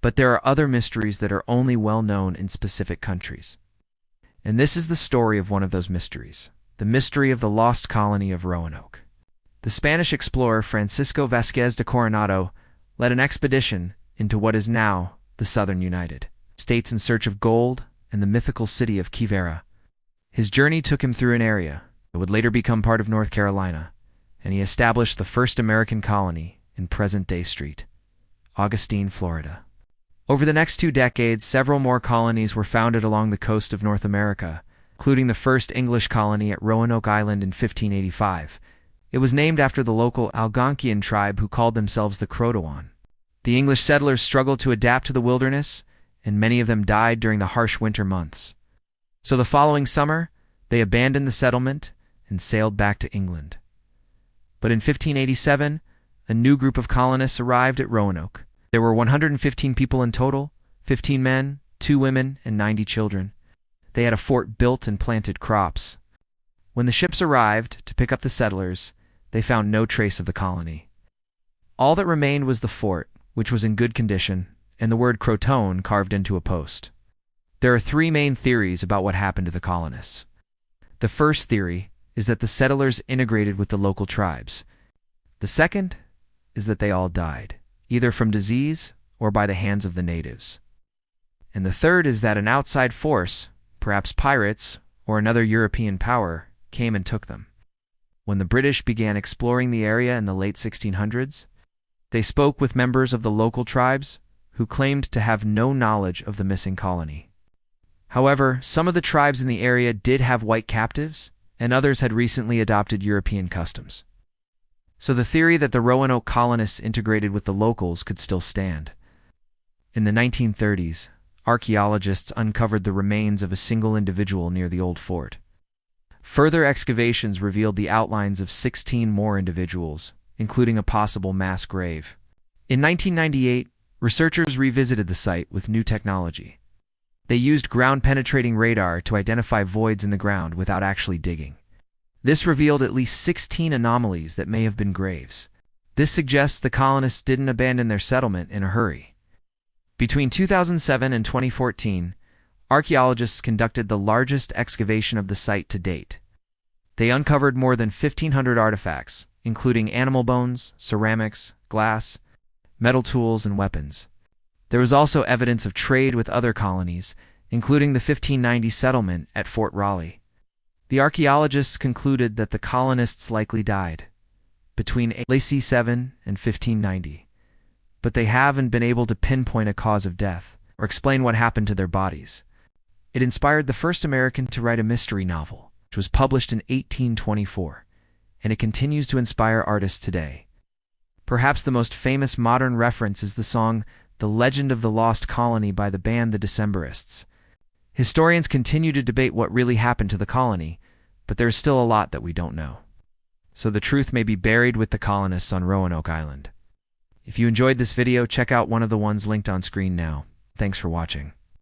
But there are other mysteries that are only well known in specific countries. And this is the story of one of those mysteries, the mystery of the lost colony of Roanoke. The Spanish explorer Francisco Vázquez de Coronado led an expedition into what is now the southern United States in search of gold and the mythical city of Quivira. His journey took him through an area that would later become part of North Carolina, and he established the first American colony in present-day St. Augustine, Florida. Over the next 2 decades, several more colonies were founded along the coast of North America, including the first English colony at Roanoke Island in 1585. It was named after the local Algonquian tribe who called themselves the Croatoan. The English settlers struggled to adapt to the wilderness, and many of them died during the harsh winter months. So the following summer, they abandoned the settlement and sailed back to England. But in 1587, a new group of colonists arrived at Roanoke. There were 115 people in total, 15 men, 2 women, and 90 children. They had a fort built and planted crops. When the ships arrived to pick up the settlers, they found no trace of the colony. All that remained was the fort, which was in good condition, and the word Croatoan carved into a post. There are 3 main theories about what happened to the colonists. The first theory is that the settlers integrated with the local tribes. The second is that they all died, either from disease or by the hands of the natives. And the third is that an outside force, perhaps pirates or another European power, came and took them. When the British began exploring the area in the late 1600s, they spoke with members of the local tribes who claimed to have no knowledge of the missing colony. However, some of the tribes in the area did have white captives, and others had recently adopted European customs. So the theory that the Roanoke colonists integrated with the locals could still stand. In the 1930s, archaeologists uncovered the remains of a single individual near the old fort. Further excavations revealed the outlines of 16 more individuals, including a possible mass grave. In 1998, researchers revisited the site with new technology. They used ground-penetrating radar to identify voids in the ground without actually digging. This revealed at least 16 anomalies that may have been graves. This suggests the colonists didn't abandon their settlement in a hurry. Between 2007 and 2014, archaeologists conducted the largest excavation of the site to date. They uncovered more than 1,500 artifacts, including animal bones, ceramics, glass, metal tools, and weapons. There was also evidence of trade with other colonies, including the 1590 settlement at Fort Raleigh. The archaeologists concluded that the colonists likely died between AC7 and 1590, but they haven't been able to pinpoint a cause of death or explain what happened to their bodies. It inspired the first American to write a mystery novel, which was published in 1824, and it continues to inspire artists today. Perhaps the most famous modern reference is the song "The Legend of the Lost Colony" by the band the Decemberists. Historians continue to debate what really happened to the colony, but there is still a lot that we don't know. So the truth may be buried with the colonists on Roanoke Island. If you enjoyed this video, check out one of the ones linked on screen now. Thanks for watching.